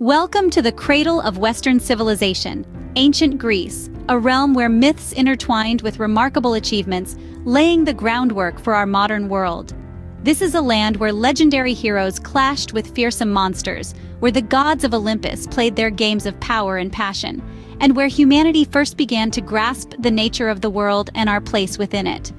Welcome to the cradle of Western civilization, ancient Greece, a realm where myths intertwined with remarkable achievements, laying the groundwork for our modern world. This is a land where legendary heroes clashed with fearsome monsters, where the gods of Olympus played their games of power and passion, and where humanity first began to grasp the nature of the world and our place within it.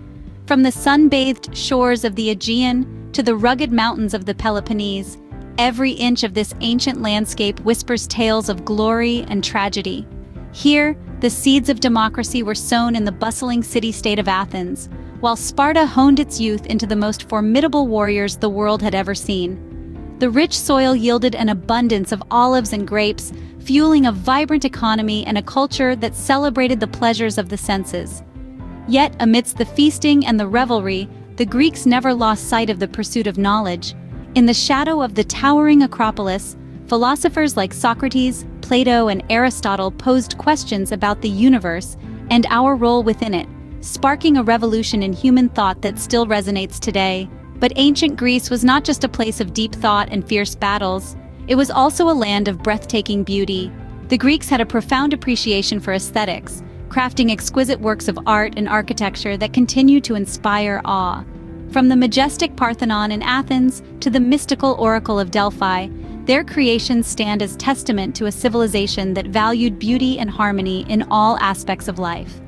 From the sun-bathed shores of the Aegean to the rugged mountains of the Peloponnese, every inch of this ancient landscape whispers tales of glory and tragedy. Here, the seeds of democracy were sown in the bustling city-state of Athens, while Sparta honed its youth into the most formidable warriors the world had ever seen. The rich soil yielded an abundance of olives and grapes, fueling a vibrant economy and a culture that celebrated the pleasures of the senses. Yet, amidst the feasting and the revelry, the Greeks never lost sight of the pursuit of knowledge. In the shadow of the towering Acropolis, philosophers like Socrates, Plato, and Aristotle posed questions about the universe and our role within it, sparking a revolution in human thought that still resonates today. But ancient Greece was not just a place of deep thought and fierce battles. It was also a land of breathtaking beauty. The Greeks had a profound appreciation for aesthetics, crafting exquisite works of art and architecture that continue to inspire awe. From the majestic Parthenon in Athens to the mystical Oracle of Delphi, their creations stand as testament to a civilization that valued beauty and harmony in all aspects of life.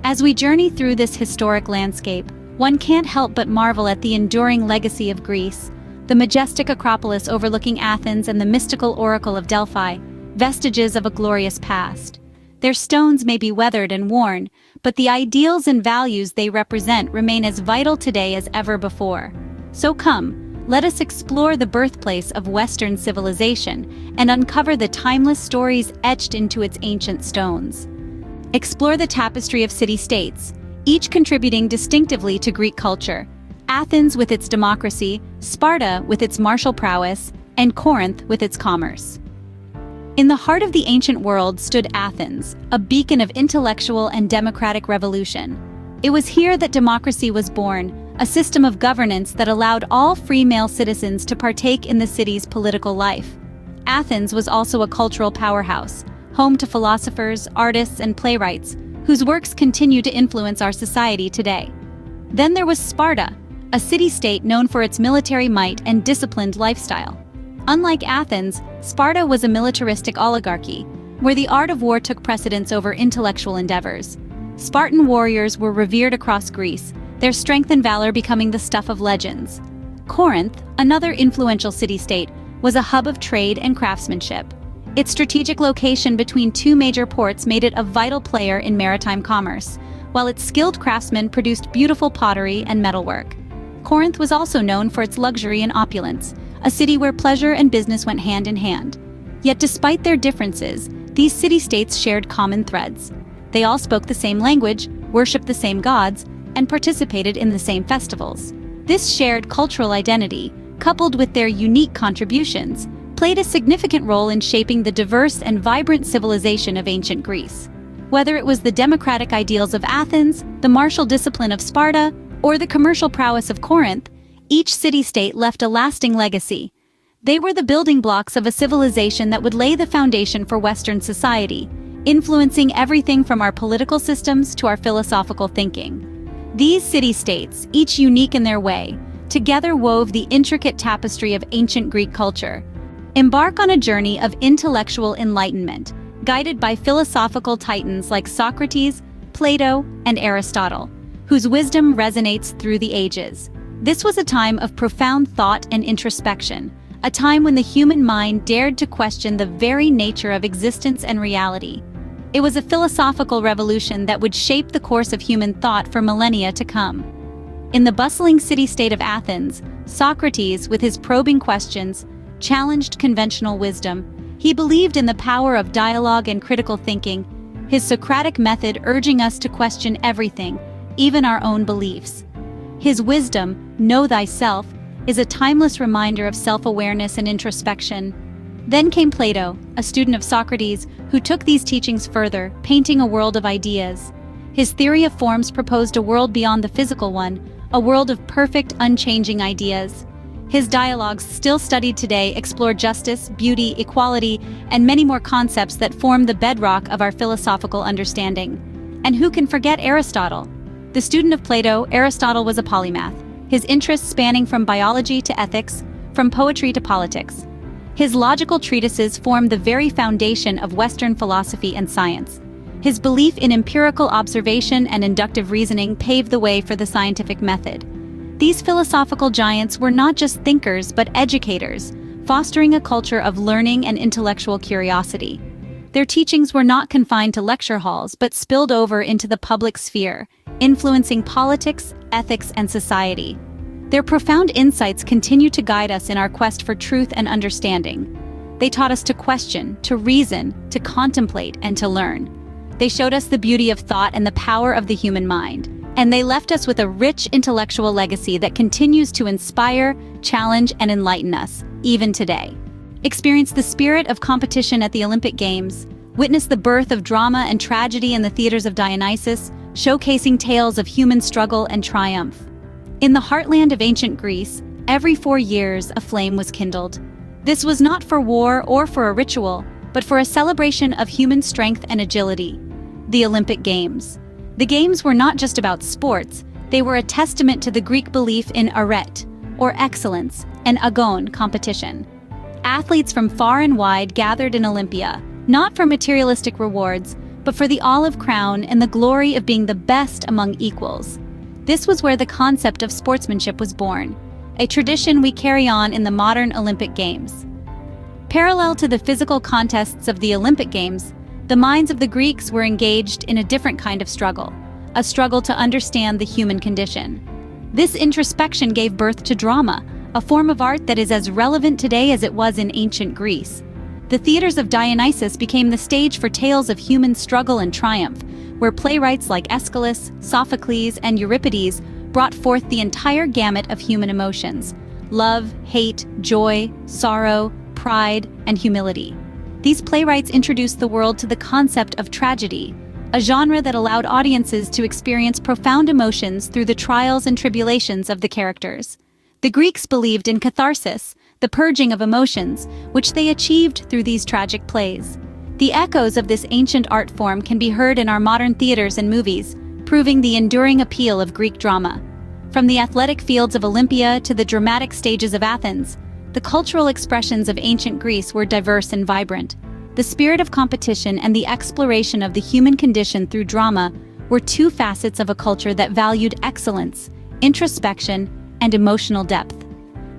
As we journey through this historic landscape, one can't help but marvel at the enduring legacy of Greece, the majestic Acropolis overlooking Athens and the mystical Oracle of Delphi, vestiges of a glorious past. Their stones may be weathered and worn, but the ideals and values they represent remain as vital today as ever before. So come, let us explore the birthplace of Western civilization and uncover the timeless stories etched into its ancient stones. Explore the tapestry of city-states, each contributing distinctively to Greek culture. Athens with its democracy, Sparta with its martial prowess, and Corinth with its commerce. In the heart of the ancient world stood Athens, a beacon of intellectual and democratic revolution. It was here that democracy was born, a system of governance that allowed all free male citizens to partake in the city's political life. Athens was also a cultural powerhouse, home to philosophers, artists, and playwrights, whose works continue to influence our society today. Then there was Sparta, a city-state known for its military might and disciplined lifestyle. Unlike Athens, Sparta was a militaristic oligarchy, where the art of war took precedence over intellectual endeavors. Spartan warriors were revered across Greece, their strength and valor becoming the stuff of legends. Corinth, another influential city-state, was a hub of trade and craftsmanship. Its strategic location between two major ports made it a vital player in maritime commerce, while its skilled craftsmen produced beautiful pottery and metalwork. Corinth was also known for its luxury and opulence, a city where pleasure and business went hand in hand. Yet despite their differences, these city-states shared common threads. They all spoke the same language, worshipped the same gods, and participated in the same festivals. This shared cultural identity, coupled with their unique contributions, played a significant role in shaping the diverse and vibrant civilization of ancient Greece. Whether it was the democratic ideals of Athens, the martial discipline of Sparta, or the commercial prowess of Corinth, each city-state left a lasting legacy. They were the building blocks of a civilization that would lay the foundation for Western society, influencing everything from our political systems to our philosophical thinking. These city-states, each unique in their way, together wove the intricate tapestry of ancient Greek culture. Embark on a journey of intellectual enlightenment, guided by philosophical titans like Socrates, Plato, and Aristotle, whose wisdom resonates through the ages. This was a time of profound thought and introspection, a time when the human mind dared to question the very nature of existence and reality. It was a philosophical revolution that would shape the course of human thought for millennia to come. In the bustling city-state of Athens, Socrates, with his probing questions, challenged conventional wisdom. He believed in the power of dialogue and critical thinking, his Socratic method urging us to question everything, even our own beliefs. His wisdom, know thyself, is a timeless reminder of self-awareness and introspection. Then came Plato, a student of Socrates, who took these teachings further, painting a world of ideas. His theory of forms proposed a world beyond the physical one, a world of perfect, unchanging ideas. His dialogues, still studied today, explore justice, beauty, equality, and many more concepts that form the bedrock of our philosophical understanding. And who can forget Aristotle? The student of Plato, Aristotle was a polymath, his interests spanning from biology to ethics, from poetry to politics. His logical treatises form the very foundation of Western philosophy and science. His belief in empirical observation and inductive reasoning paved the way for the scientific method. These philosophical giants were not just thinkers but educators, fostering a culture of learning and intellectual curiosity. Their teachings were not confined to lecture halls but spilled over into the public sphere, influencing politics, ethics, and society. Their profound insights continue to guide us in our quest for truth and understanding. They taught us to question, to reason, to contemplate, and to learn. They showed us the beauty of thought and the power of the human mind. And they left us with a rich intellectual legacy that continues to inspire, challenge, and enlighten us, even today. Experience the spirit of competition at the Olympic Games, witness the birth of drama and tragedy in the theaters of Dionysus, showcasing tales of human struggle and triumph. In the heartland of ancient Greece, every 4 years a flame was kindled. This was not for war or for a ritual, but for a celebration of human strength and agility. The Olympic Games. The Games were not just about sports, they were a testament to the Greek belief in arete, or excellence, and agon, competition. Athletes from far and wide gathered in Olympia, not for materialistic rewards, but for the olive crown and the glory of being the best among equals. This was where the concept of sportsmanship was born, a tradition we carry on in the modern Olympic Games. Parallel to the physical contests of the Olympic Games, the minds of the Greeks were engaged in a different kind of struggle, a struggle to understand the human condition. This introspection gave birth to drama, a form of art that is as relevant today as it was in ancient Greece. The theaters of Dionysus became the stage for tales of human struggle and triumph, where playwrights like Aeschylus, Sophocles, and Euripides brought forth the entire gamut of human emotions: love, hate, joy, sorrow, pride, and humility. These playwrights introduced the world to the concept of tragedy, a genre that allowed audiences to experience profound emotions through the trials and tribulations of the characters. The Greeks believed in catharsis, the purging of emotions, which they achieved through these tragic plays. The echoes of this ancient art form can be heard in our modern theaters and movies, proving the enduring appeal of Greek drama. From the athletic fields of Olympia to the dramatic stages of Athens, the cultural expressions of ancient Greece were diverse and vibrant. The spirit of competition and the exploration of the human condition through drama were two facets of a culture that valued excellence, introspection, and emotional depth.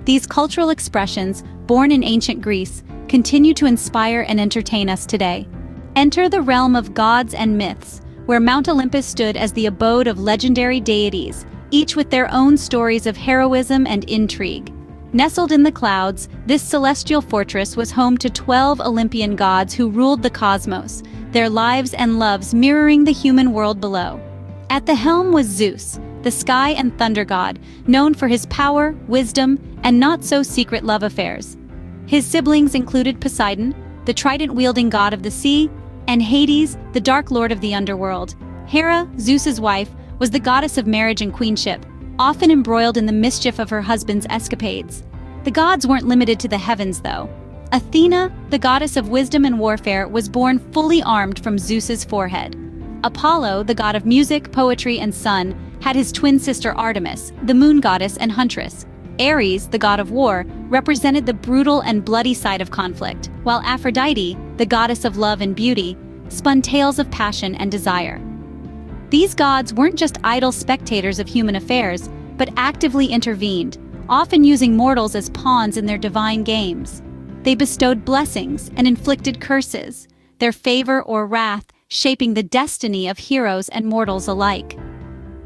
These cultural expressions, born in ancient Greece, continue to inspire and entertain us today. Enter the realm of gods and myths, where Mount Olympus stood as the abode of legendary deities, each with their own stories of heroism and intrigue. Nestled in the clouds, this celestial fortress was home to 12 Olympian gods who ruled the cosmos, their lives and loves mirroring the human world below. At the helm was Zeus, the sky and thunder god, known for his power, wisdom, and not-so-secret love affairs. His siblings included Poseidon, the trident-wielding god of the sea, and Hades, the dark lord of the underworld. Hera, Zeus's wife, was the goddess of marriage and queenship, often embroiled in the mischief of her husband's escapades. The gods weren't limited to the heavens, though. Athena, the goddess of wisdom and warfare, was born fully armed from Zeus's forehead. Apollo, the god of music, poetry, and sun, had his twin sister Artemis, the moon goddess and huntress. Ares, the god of war, represented the brutal and bloody side of conflict, while Aphrodite, the goddess of love and beauty, spun tales of passion and desire. These gods weren't just idle spectators of human affairs, but actively intervened, often using mortals as pawns in their divine games. They bestowed blessings and inflicted curses, their favor or wrath shaping the destiny of heroes and mortals alike.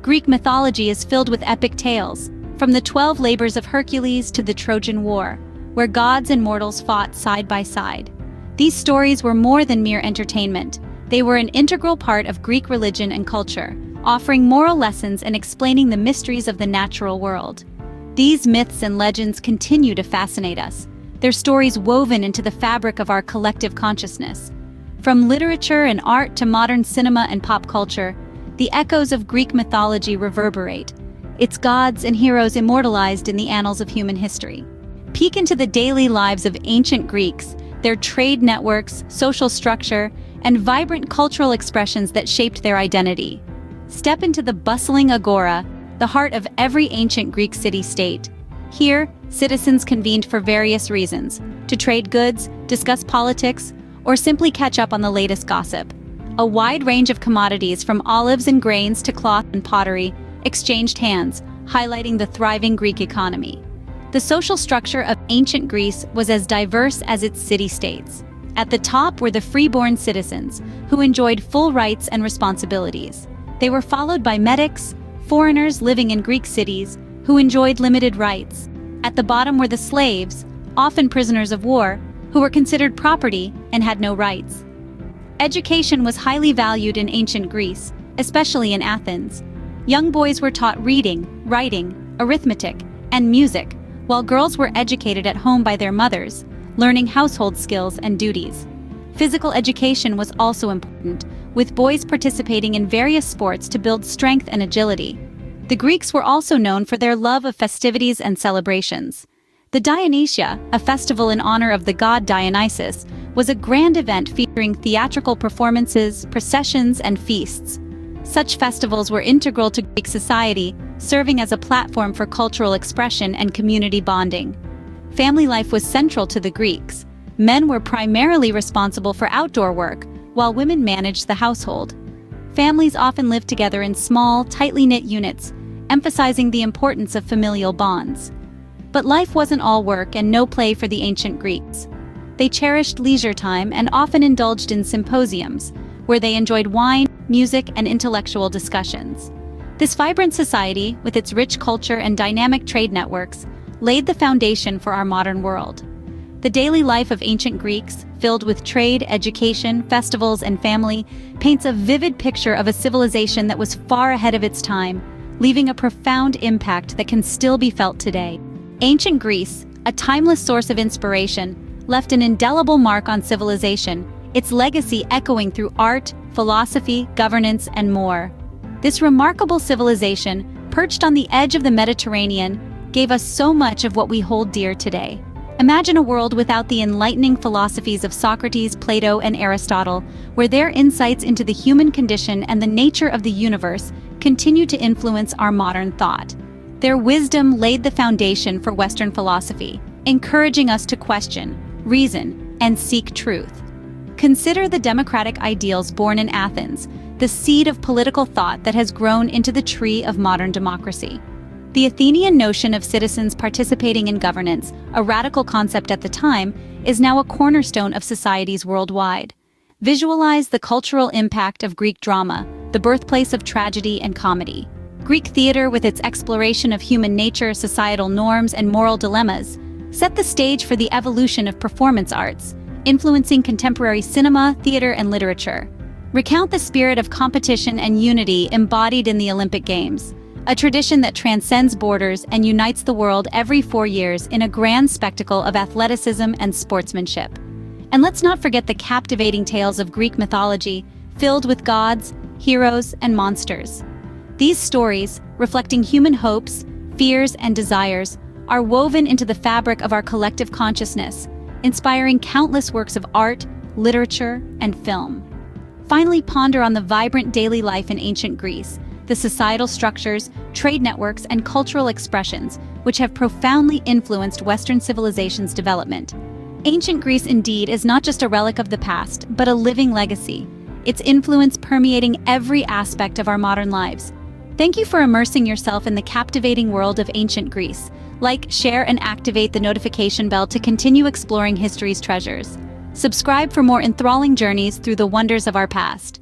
Greek mythology is filled with epic tales, from the 12 labors of Hercules to the Trojan War, where gods and mortals fought side by side. These stories were more than mere entertainment. They were an integral part of Greek religion and culture, offering moral lessons and explaining the mysteries of the natural world. These myths and legends continue to fascinate us, their stories woven into the fabric of our collective consciousness. From literature and art to modern cinema and pop culture, the echoes of Greek mythology reverberate, its gods and heroes immortalized in the annals of human history. Peek into the daily lives of ancient Greeks, their trade networks, social structure, and vibrant cultural expressions that shaped their identity. Step into the bustling agora, the heart of every ancient Greek city-state. Here, citizens convened for various reasons: to trade goods, discuss politics, or simply catch up on the latest gossip. A wide range of commodities from olives and grains to cloth and pottery exchanged hands, highlighting the thriving Greek economy. The social structure of ancient Greece was as diverse as its city-states. At the top were the freeborn citizens, who enjoyed full rights and responsibilities. They were followed by metics, foreigners living in Greek cities, who enjoyed limited rights. At the bottom were the slaves, often prisoners of war, who were considered property and had no rights. Education was highly valued in ancient Greece, especially in Athens. Young boys were taught reading, writing, arithmetic, and music, while girls were educated at home by their mothers, learning household skills and duties. Physical education was also important, with boys participating in various sports to build strength and agility. The Greeks were also known for their love of festivities and celebrations. The Dionysia, a festival in honor of the god Dionysus, was a grand event featuring theatrical performances, processions, and feasts. Such festivals were integral to Greek society, serving as a platform for cultural expression and community bonding. Family life was central to the Greeks. Men were primarily responsible for outdoor work, while women managed the household. Families often lived together in small, tightly knit units, emphasizing the importance of familial bonds. But life wasn't all work and no play for the ancient Greeks. They cherished leisure time and often indulged in symposiums, where they enjoyed wine, music, and intellectual discussions. This vibrant society, with its rich culture and dynamic trade networks, laid the foundation for our modern world. The daily life of ancient Greeks, filled with trade, education, festivals, and family, paints a vivid picture of a civilization that was far ahead of its time, leaving a profound impact that can still be felt today. Ancient Greece, a timeless source of inspiration, left an indelible mark on civilization, its legacy echoing through art, philosophy, governance, and more. This remarkable civilization, perched on the edge of the Mediterranean, gave us so much of what we hold dear today. Imagine a world without the enlightening philosophies of Socrates, Plato, and Aristotle, where their insights into the human condition and the nature of the universe continue to influence our modern thought. Their wisdom laid the foundation for Western philosophy, encouraging us to question, reason, and seek truth. Consider the democratic ideals born in Athens, the seed of political thought that has grown into the tree of modern democracy. The Athenian notion of citizens participating in governance, a radical concept at the time, is now a cornerstone of societies worldwide. Visualize the cultural impact of Greek drama, the birthplace of tragedy and comedy. Greek theater, with its exploration of human nature, societal norms, and moral dilemmas, set the stage for the evolution of performance arts, influencing contemporary cinema, theater, and literature. Recount the spirit of competition and unity embodied in the Olympic Games, a tradition that transcends borders and unites the world every 4 years in a grand spectacle of athleticism and sportsmanship. And let's not forget the captivating tales of Greek mythology, filled with gods, heroes, and monsters. These stories, reflecting human hopes, fears, and desires, are woven into the fabric of our collective consciousness, inspiring countless works of art, literature, and film. Finally, ponder on the vibrant daily life in ancient Greece, the societal structures, trade networks, and cultural expressions which have profoundly influenced Western civilization's development. Ancient Greece indeed is not just a relic of the past, but a living legacy, its influence permeating every aspect of our modern lives. Thank you for immersing yourself in the captivating world of ancient Greece. Like, share, and activate the notification bell to continue exploring history's treasures. Subscribe for more enthralling journeys through the wonders of our past.